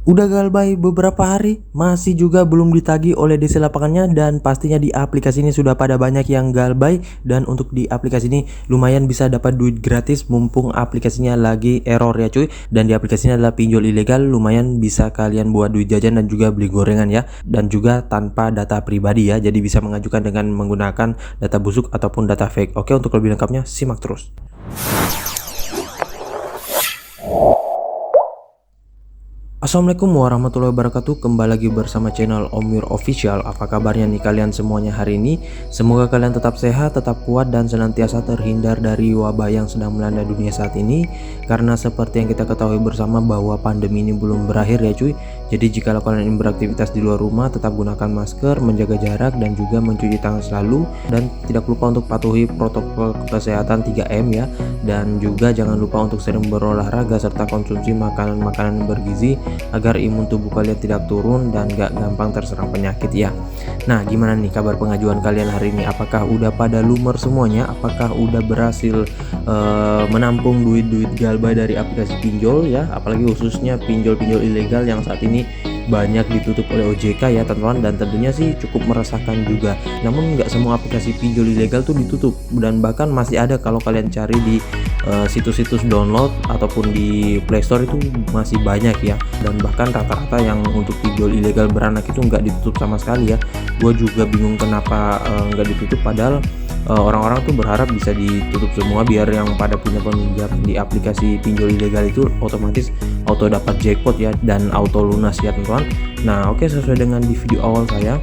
Udah galbay beberapa hari, masih juga belum ditagih oleh DC lapangannya, dan pastinya di aplikasi ini sudah pada banyak yang galbay. Dan untuk di aplikasi ini lumayan bisa dapat duit gratis mumpung aplikasinya lagi error ya cuy. Dan di aplikasinya adalah pinjol ilegal, lumayan bisa kalian buat duit jajan dan juga beli gorengan ya. Dan juga tanpa data pribadi ya, jadi bisa mengajukan dengan menggunakan data busuk ataupun data fake. Oke, untuk lebih lengkapnya simak terus. Assalamualaikum warahmatullahi wabarakatuh. Kembali lagi bersama channel Om Yur Official. Apa kabarnya nih kalian semuanya hari ini? Semoga kalian tetap sehat, tetap kuat, dan senantiasa terhindar dari wabah yang sedang melanda dunia saat ini. Karena seperti yang kita ketahui bersama bahwa pandemi ini belum berakhir ya cuy. Jadi jika kalian ingin beraktivitas di luar rumah, tetap gunakan masker, menjaga jarak, dan juga mencuci tangan selalu. Dan tidak lupa untuk patuhi protokol kesehatan 3M ya. Dan juga jangan lupa untuk sering berolahraga serta konsumsi makanan-makanan bergizi agar imun tubuh kalian tidak turun dan gak gampang terserang penyakit ya. Nah, gimana nih kabar pengajuan kalian hari ini? Apakah udah pada lumer semuanya? Apakah udah berhasil menampung duit-duit galbay dari aplikasi pinjol ya? Apalagi khususnya pinjol-pinjol ilegal yang saat ini banyak ditutup oleh OJK ya teman-teman, dan tentunya sih cukup meresahkan juga. Namun nggak semua aplikasi pinjol ilegal tuh ditutup, dan bahkan masih ada kalau kalian cari di situs-situs download ataupun di Play Store itu masih banyak ya. Dan bahkan rata-rata yang untuk pinjol ilegal beranak itu nggak ditutup sama sekali ya. Gue juga bingung kenapa nggak ditutup, padahal orang-orang tuh berharap bisa ditutup semua biar yang pada punya peminjam di aplikasi pinjol ilegal itu otomatis auto dapat jackpot ya, dan auto lunas ya teman-teman. Nah oke, sesuai dengan di video awal saya,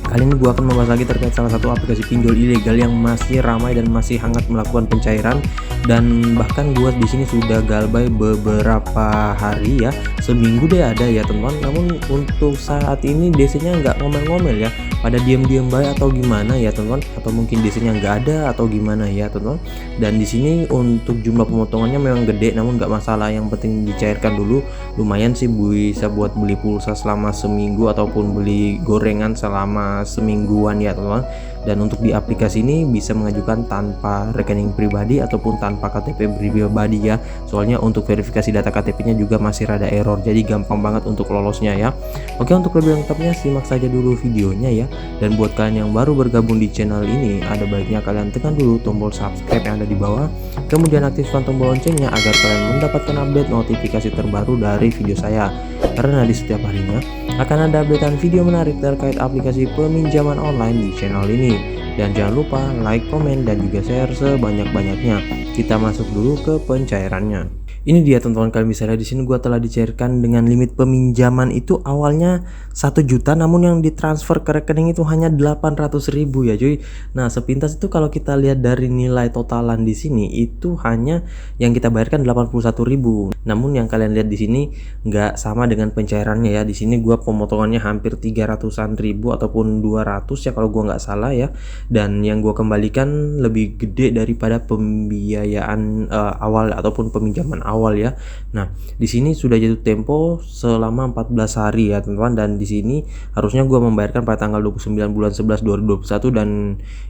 kali ini gue akan membahas lagi terkait salah satu aplikasi pinjol ilegal yang masih ramai dan masih hangat melakukan pencairan. Dan bahkan gue di sini sudah galbay beberapa hari ya, seminggu deh ada ya teman-teman. Namun untuk saat ini DC-nya nggak ngomel-ngomel ya, pada diam-diam baik atau gimana ya teman-teman, atau mungkin DC-nya nggak ada atau gimana ya teman-teman. Dan di sini untuk jumlah pemotongannya memang gede, namun nggak masalah, yang penting dicairkan dulu. Lumayan sih bisa buat beli pulsa selama seminggu ataupun beli gorengan selama semingguan ya teman-teman. Dan untuk di aplikasi ini bisa mengajukan tanpa rekening pribadi ataupun tanpa KTP pribadi ya. Soalnya untuk verifikasi data KTP-nya juga masih rada error, jadi gampang banget untuk lolosnya ya. Oke, untuk lebih lengkapnya simak saja dulu videonya ya. Dan buat kalian yang baru bergabung di channel ini, ada baiknya kalian tekan dulu tombol subscribe yang ada di bawah, kemudian aktifkan tombol loncengnya agar kalian mendapatkan update notifikasi terbaru dari video saya. Karena di setiap harinya akan ada updatean video menarik terkait aplikasi peminjaman online di channel ini. Dan jangan lupa like, komen, dan juga share sebanyak-banyaknya. Kita masuk dulu ke pencairannya. Ini dia teman-teman, kalian bisa lihat di sini gua telah dicairkan dengan limit peminjaman itu awalnya 1 juta, namun yang ditransfer ke rekening itu hanya 800.000 ya cuy. Nah, sepintas itu kalau kita lihat dari nilai totalan di sini itu hanya yang kita bayarkan 81.000. Namun yang kalian lihat di sini nggak sama dengan pencairannya ya. Di sini gua pemotongannya hampir 300-an ribu ataupun 200 ya kalau gua nggak salah ya. Dan yang gua kembalikan lebih gede daripada pembiayaan awal ataupun peminjaman awal ya. Nah, di sini sudah jatuh tempo selama 14 hari ya teman-teman, dan di sini harusnya gua membayarkan pada tanggal 29 bulan 11 2021. Dan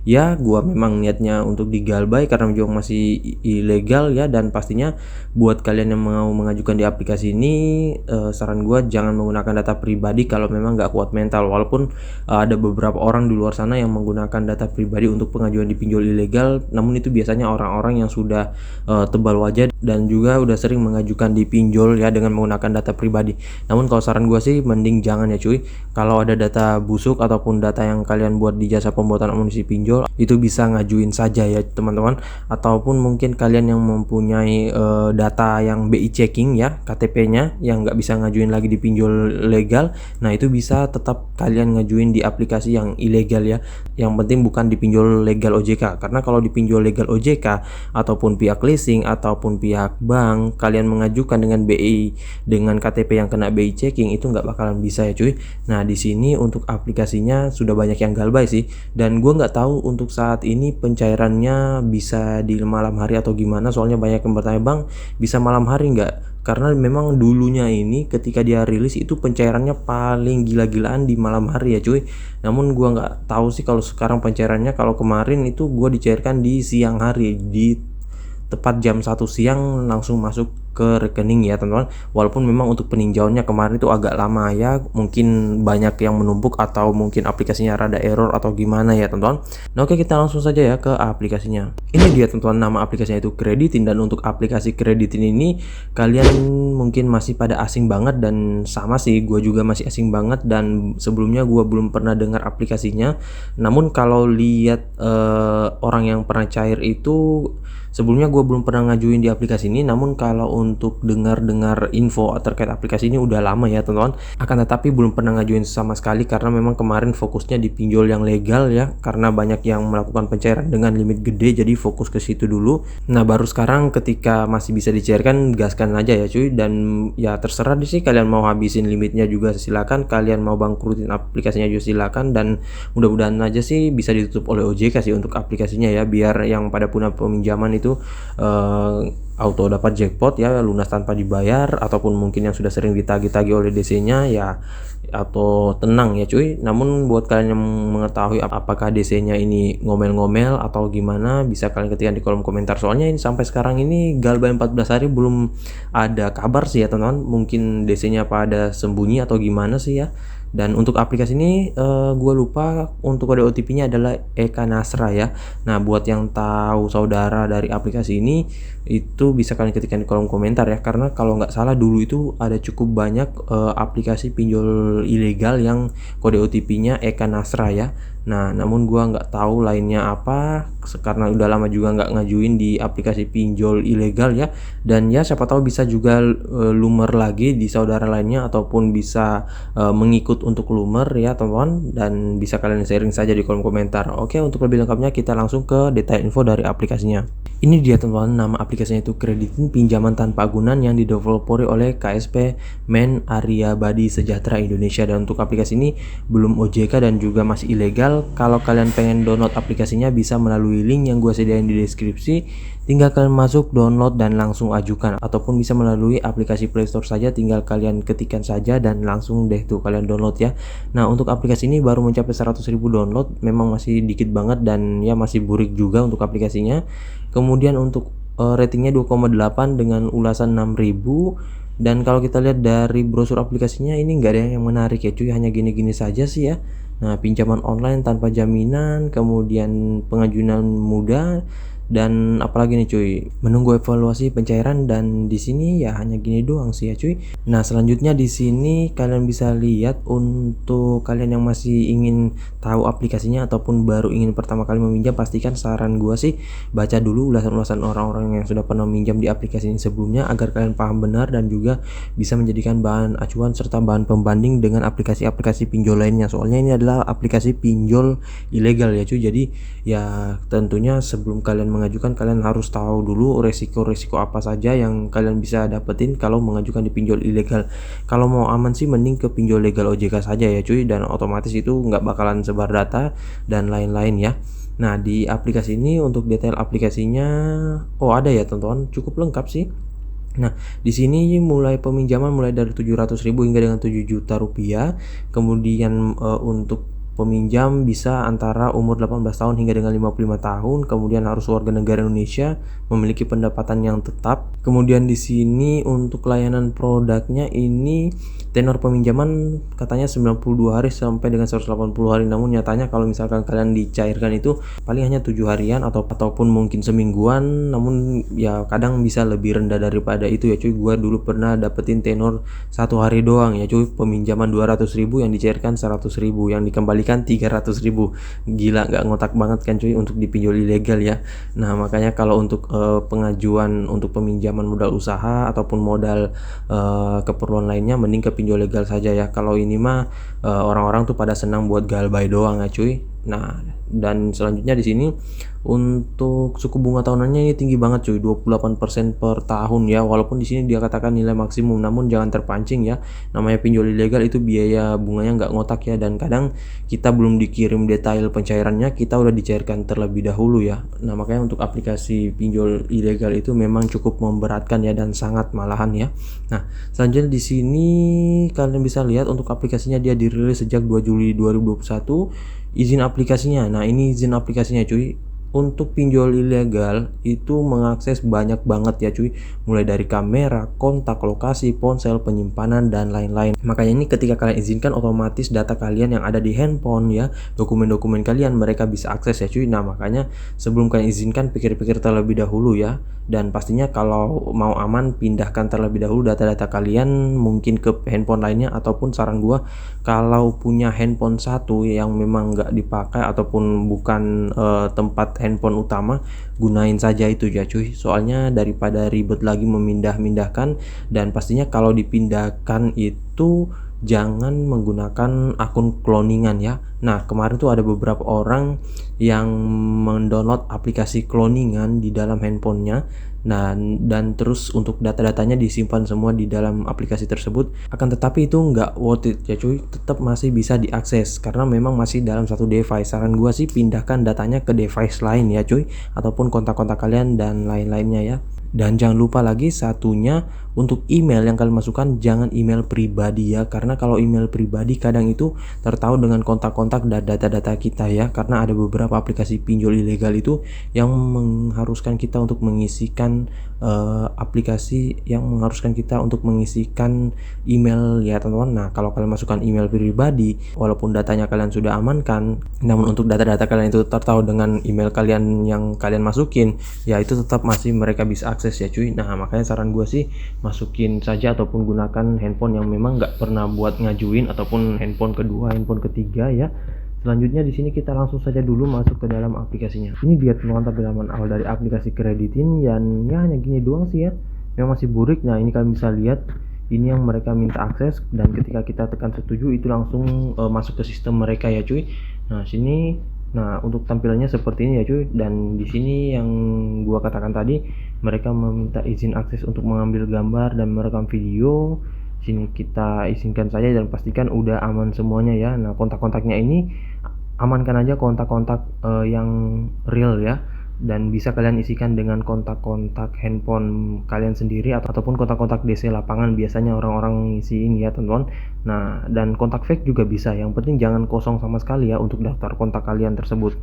ya gua memang niatnya untuk digalbay karena juga masih ilegal ya. Dan pastinya buat kalian yang mau mengajukan di aplikasi ini, saran gua jangan menggunakan data pribadi kalau memang nggak kuat mental. Walaupun ada beberapa orang di luar sana yang menggunakan data pribadi untuk pengajuan di pinjol ilegal, namun itu biasanya orang-orang yang sudah tebal wajah dan juga udah sering mengajukan di pinjol ya dengan menggunakan data pribadi. Namun kalau saran gue sih mending jangan ya cuy. Kalau ada data busuk ataupun data yang kalian buat di jasa pembuatan amunisi pinjol, itu bisa ngajuin saja ya teman-teman. Ataupun mungkin kalian yang mempunyai data yang BI checking ya, KTP-nya yang nggak bisa ngajuin lagi di pinjol legal, nah itu bisa tetap kalian ngajuin di aplikasi yang ilegal ya. Yang penting bukan di pinjol legal OJK, karena kalau di pinjol legal OJK ataupun pihak leasing ataupun pihak bank, kalian mengajukan dengan BI dengan KTP yang kena BI checking, itu nggak bakalan bisa ya cuy. Nah di sini untuk aplikasinya sudah banyak yang galbay sih, dan gue nggak tahu untuk saat ini pencairannya bisa di malam hari atau gimana. Soalnya banyak yang bertanya, bang bisa malam hari nggak? Karena memang dulunya ini ketika dia rilis itu pencairannya paling gila-gilaan di malam hari ya cuy. Namun gua nggak tahu sih kalau sekarang pencairannya. Kalau kemarin itu gua dicairkan di siang hari, di tepat jam 1 siang langsung masuk ke rekening ya teman-teman. Walaupun memang untuk peninjauannya kemarin itu agak lama ya, mungkin banyak yang menumpuk atau mungkin aplikasinya rada error atau gimana ya teman-teman. Nah oke, kita langsung saja ya ke aplikasinya. Ini dia teman-teman, nama aplikasinya itu Kreditin, dan untuk aplikasi Kreditin ini kalian mungkin masih pada asing banget, dan sama sih gue juga masih asing banget, dan sebelumnya gue belum pernah dengar aplikasinya. Namun kalau lihat orang yang pernah cair itu, sebelumnya gue belum pernah ngajuin di aplikasi ini. Namun kalau untuk dengar-dengar info terkait aplikasi ini udah lama ya teman-teman. Akan tetapi belum pernah ngajuin sama sekali karena memang kemarin fokusnya di pinjol yang legal ya, karena banyak yang melakukan pencairan dengan limit gede, jadi fokus ke situ dulu. Nah baru sekarang ketika masih bisa dicairkan, gaskan aja ya cuy. Dan ya terserah sih, kalian mau habisin limitnya juga silakan, kalian mau bangkrutin aplikasinya juga silakan, dan mudah-mudahan aja sih bisa ditutup oleh OJK sih untuk aplikasinya ya, biar yang pada punya peminjaman itu auto dapat jackpot ya, lunas tanpa dibayar, ataupun mungkin yang sudah sering ditagih-tagih oleh DC-nya ya atau tenang ya cuy. Namun buat kalian yang mengetahui apakah DC-nya ini ngomel-ngomel atau gimana, bisa kalian ketikkan di kolom komentar. Soalnya ini sampai sekarang ini Galbay 14 hari belum ada kabar sih ya teman-teman, mungkin DC-nya pada sembunyi atau gimana sih ya. Dan untuk aplikasi ini gue lupa untuk kode OTP-nya adalah Eka Nasra ya. Nah buat yang tahu saudara dari aplikasi ini, itu bisa kalian ketikkan di kolom komentar ya, karena kalau nggak salah dulu itu ada cukup banyak aplikasi pinjol ilegal yang kode OTP-nya Eka Nasra ya. Nah namun gua nggak tahu lainnya apa, karena udah lama juga nggak ngajuin di aplikasi pinjol ilegal ya. Dan ya siapa tahu bisa juga lumer lagi di saudara lainnya, ataupun bisa mengikut untuk lumer ya teman-teman, dan bisa kalian sharing saja di kolom komentar. Oke, untuk lebih lengkapnya kita langsung ke detail info dari aplikasinya. Ini dia teman-teman, nama aplikasinya itu Kreditin, pinjaman tanpa agunan yang didevelopori oleh KSP Men Arya Badi Sejahtera Indonesia. Dan untuk aplikasi ini belum OJK dan juga masih ilegal. Kalau kalian pengen download aplikasinya bisa melalui link yang gue sediain di deskripsi. Tinggal kalian masuk, download, dan langsung ajukan, ataupun bisa melalui aplikasi Play Store saja, tinggal kalian ketikkan saja dan langsung deh tuh kalian download ya. Nah untuk aplikasi ini baru mencapai 100.000 download, memang masih dikit banget dan ya masih burik juga untuk aplikasinya. Kemudian untuk ratingnya 2,8 dengan ulasan 6.000. Dan kalau kita lihat dari brosur aplikasinya ini nggak ada yang menarik ya cuy, hanya gini-gini saja sih ya. Nah pinjaman online tanpa jaminan, kemudian pengajuan mudah, dan apalagi nih cuy, menunggu evaluasi pencairan. Dan di sini ya hanya gini doang sih ya cuy. Nah selanjutnya di sini kalian bisa lihat, untuk kalian yang masih ingin tahu aplikasinya ataupun baru ingin pertama kali meminjam, pastikan saran gua sih baca dulu ulasan-ulasan orang-orang yang sudah pernah minjam di aplikasi ini sebelumnya, agar kalian paham benar dan juga bisa menjadikan bahan acuan serta bahan pembanding dengan aplikasi-aplikasi pinjol lainnya. Soalnya ini adalah aplikasi pinjol ilegal ya cuy. Jadi ya tentunya sebelum kalian mengajukan, kalian harus tahu dulu resiko-resiko apa saja yang kalian bisa dapetin kalau mengajukan di pinjol ilegal. Kalau mau aman sih mending ke pinjol legal OJK saja ya cuy, dan otomatis itu nggak bakalan sebar data dan lain-lain ya. Nah di aplikasi ini untuk detail aplikasinya, oh ada ya teman-teman, cukup lengkap sih. Nah, di sini mulai peminjaman mulai dari 700.000 hingga dengan 7 juta rupiah. Kemudian untuk peminjam bisa antara umur 18 tahun hingga dengan 55 tahun, kemudian harus warga negara Indonesia, memiliki pendapatan yang tetap. Kemudian di sini untuk layanan produknya ini tenor peminjaman katanya 92 hari sampai dengan 180 hari. Namun nyatanya kalau misalkan kalian dicairkan itu paling hanya 7 harian ataupun mungkin semingguan. Namun ya kadang bisa lebih rendah daripada itu ya cuy. Gua dulu pernah dapetin tenor 1 hari doang ya cuy, peminjaman 200.000 yang dicairkan 100.000, yang dikembalikan 300.000. Gila, nggak ngotak banget kan cuy untuk dipinjol ilegal ya. Nah makanya kalau untuk pengajuan untuk peminjaman modal usaha ataupun modal keperluan lainnya, mending ke pinjol legal saja ya. Kalau ini mah orang-orang tuh pada senang buat galbay doang ya cuy. Nah dan selanjutnya di sini untuk suku bunga tahunannya ini tinggi banget cuy, 28% per tahun ya. Walaupun di sini dia katakan nilai maksimum, namun jangan terpancing ya. Namanya pinjol ilegal itu biaya bunganya nggak ngotak ya, dan kadang kita belum dikirim detail pencairannya, kita udah dicairkan terlebih dahulu ya. Nah makanya untuk aplikasi pinjol ilegal itu memang cukup memberatkan ya, dan sangat malahan ya. Nah selanjutnya di sini kalian bisa lihat untuk aplikasinya dia dirilis sejak 2 Juli 2021. Izin aplikasinya, nah ini izin aplikasinya cuy. untuk pinjol ilegal itu mengakses banyak banget ya cuy, mulai dari kamera, kontak, lokasi, ponsel, penyimpanan, dan lain-lain. Makanya ini ketika kalian izinkan, otomatis data kalian yang ada di handphone ya, dokumen-dokumen kalian mereka bisa akses ya cuy. Nah makanya sebelum kalian izinkan, pikir-pikir terlebih dahulu ya. Dan pastinya kalau mau aman, pindahkan terlebih dahulu data-data kalian mungkin ke handphone lainnya, ataupun saran gua kalau punya handphone satu yang memang nggak dipakai ataupun bukan tempat handphone utama, gunain saja itu ya cuy. Soalnya daripada ribet lagi memindah-mindahkan, dan pastinya kalau dipindahkan itu jangan menggunakan akun cloningan ya. Nah kemarin tuh ada beberapa orang yang mendownload aplikasi cloningan di dalam handphonenya. Nah, dan terus untuk data-datanya disimpan semua di dalam aplikasi tersebut. Akan tetapi itu nggak worth it ya cuy, tetap masih bisa diakses karena memang masih dalam satu device. Saran gua sih pindahkan datanya ke device lain ya cuy, ataupun kontak-kontak kalian dan lain-lainnya ya. Dan jangan lupa lagi satunya, untuk email yang kalian masukkan jangan email pribadi ya, karena kalau email pribadi kadang itu tertahu dengan kontak-kontak dan data-data kita ya, karena ada beberapa aplikasi pinjol ilegal itu yang mengharuskan kita untuk mengisikan aplikasi yang mengharuskan kita untuk mengisikan email ya teman-teman. Nah kalau kalian masukkan email pribadi, walaupun datanya kalian sudah amankan, namun untuk data-data kalian itu tertahu dengan email kalian yang kalian masukin, ya itu tetap masih mereka bisa akses ya cuy. Nah makanya saran gue sih masukin saja ataupun gunakan handphone yang memang nggak pernah buat ngajuin, ataupun handphone kedua, handphone ketiga ya. Selanjutnya di sini kita langsung saja dulu masuk ke dalam aplikasinya. Ini dia teman-teman tampilan awal dari aplikasi Kreditin, dan ya hanya gini doang sih ya. Memang masih burik. Nah ini kalian bisa lihat, ini yang mereka minta akses, dan ketika kita tekan setuju itu langsung masuk ke sistem mereka ya cuy. Nah sini, nah untuk tampilannya seperti ini ya cuy. Dan di sini yang gua katakan tadi, mereka meminta izin akses untuk mengambil gambar dan merekam video. Sini kita izinkan saja dan pastikan udah aman semuanya ya. Nah kontak-kontaknya ini amankan aja kontak-kontak yang real ya, dan bisa kalian isikan dengan kontak-kontak handphone kalian sendiri ataupun kontak-kontak DC lapangan, biasanya orang-orang ngisiin ya teman-teman. Nah dan kontak fake juga bisa, yang penting jangan kosong sama sekali ya untuk daftar kontak kalian tersebut.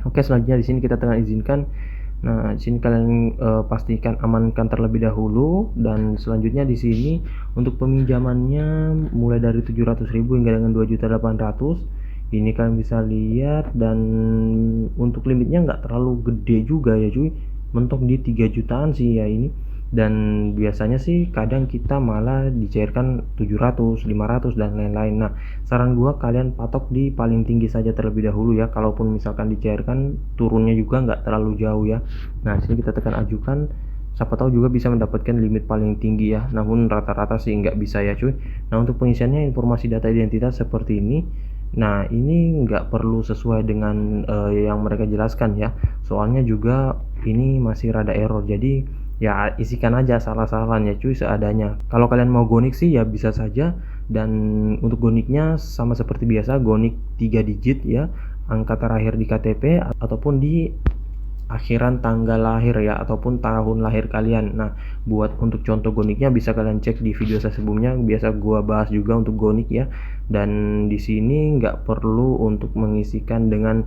Oke, selanjutnya di sini kita tekan izinkan. Nah, di sini kalian pastikan amankan terlebih dahulu, dan selanjutnya di sini untuk peminjamannya mulai dari 700.000 hingga dengan 2.800.000. Ini kalian bisa lihat, dan untuk limitnya nggak terlalu gede juga ya cuy, mentok di 3 jutaan sih ya ini. Dan biasanya sih kadang kita malah dicairkan 700, 500 dan lain-lain. Nah saran gua kalian patok di paling tinggi saja terlebih dahulu ya, kalaupun misalkan dicairkan turunnya juga nggak terlalu jauh ya. Nah sini kita tekan ajukan, siapa tahu juga bisa mendapatkan limit paling tinggi ya, namun rata-rata sih nggak bisa ya cuy. Nah untuk pengisiannya informasi data identitas seperti ini. Nah ini nggak perlu sesuai dengan yang mereka jelaskan ya, soalnya juga ini masih rada error, jadi ya isikan aja salah-salahan ya cuy seadanya. Kalau kalian mau gonik sih ya bisa saja, dan untuk goniknya sama seperti biasa, gonik 3 digit ya, angka terakhir di KTP ataupun di akhiran tanggal lahir ya, ataupun tahun lahir kalian. Nah buat untuk contoh goniknya bisa kalian cek di video saya sebelumnya, biasa gua bahas juga untuk gonik ya. Dan di sini nggak perlu untuk mengisikan dengan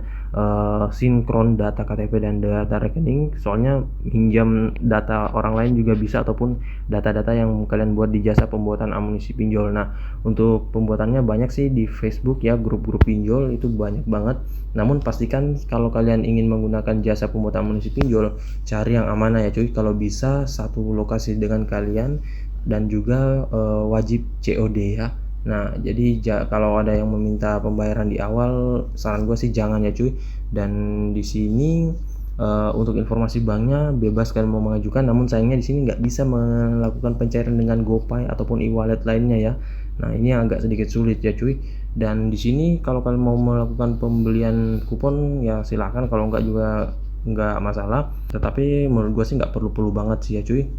sinkron data KTP dan data rekening, soalnya minjam data orang lain juga bisa, ataupun data-data yang kalian buat di jasa pembuatan amunisi pinjol. Nah untuk pembuatannya banyak sih di Facebook ya, grup-grup pinjol itu banyak banget. Namun pastikan kalau kalian ingin menggunakan jasa pembuatan amunisi pinjol, cari yang amanah ya cuy. Kalau bisa satu lokasi dengan kalian, dan juga wajib COD ya. Nah jadi kalau ada yang meminta pembayaran di awal, saran gue sih jangan ya cuy. Dan di sini untuk informasi banknya bebas kalian mau mengajukan, namun sayangnya di sini nggak bisa melakukan pencairan dengan GoPay ataupun e-wallet lainnya ya. Nah ini agak sedikit sulit ya cuy. Dan di sini kalau kalian mau melakukan pembelian kupon ya silahkan, kalau nggak juga nggak masalah. Tetapi menurut gue sih nggak perlu-perlu banget sih ya cuy.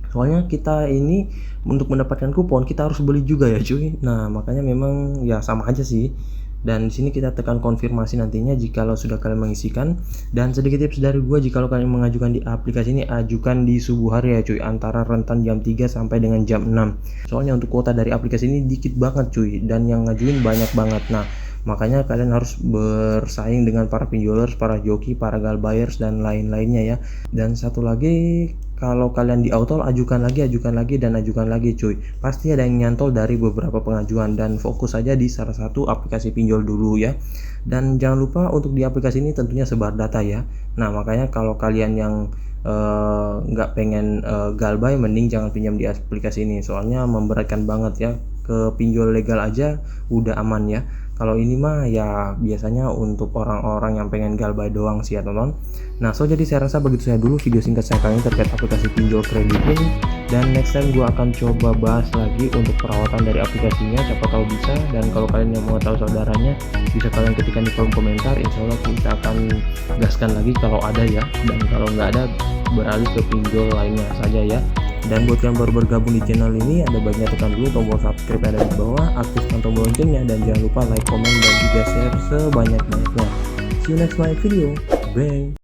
Soalnya kita ini untuk mendapatkan kupon kita harus beli juga ya cuy. Nah makanya memang ya sama aja sih. Dan di sini kita tekan konfirmasi nantinya jikalau sudah kalian mengisikan. Dan sedikit tips dari gua, jikalau kalian mengajukan di aplikasi ini, ajukan di subuh hari ya cuy, antara rentan jam 3 sampai dengan jam 6. Soalnya untuk kuota dari aplikasi ini dikit banget cuy, dan yang ngajuin banyak banget. Nah Makanya kalian harus bersaing dengan para pinjolers, para joki, para gal buyers dan lain-lainnya ya. Dan satu lagi, kalau kalian di auto ajukan lagi cuy, pasti ada yang nyantol dari beberapa pengajuan, dan fokus saja di salah satu aplikasi pinjol dulu ya. Dan jangan lupa untuk di aplikasi ini tentunya sebar data ya. Nah makanya kalau kalian yang nggak pengen galbay, mending jangan pinjam di aplikasi ini, soalnya memberatkan banget ya. Ke pinjol legal aja udah aman ya, kalau ini mah ya biasanya untuk orang-orang yang pengen galbay doang sih ya teman. Nah jadi saya rasa begitu saya dulu video singkat saya kali ini terkait aplikasi pinjol kredit ini, dan next time gua akan coba bahas lagi untuk perawatan dari aplikasinya, siapa tahu bisa. Dan kalau kalian yang mau tahu saudaranya, bisa kalian ketikkan di kolom komentar, insya Allah kita akan gaskan lagi kalau ada ya, dan kalau nggak ada beralih ke pinjol lainnya saja ya. Dan buat yang baru bergabung di channel ini, ada baiknya tekan dulu tombol subscribe yang ada di bawah, aktifkan tombol loncengnya, dan jangan lupa like, komen, dan juga share sebanyak-banyaknya. See you next my video. Bye.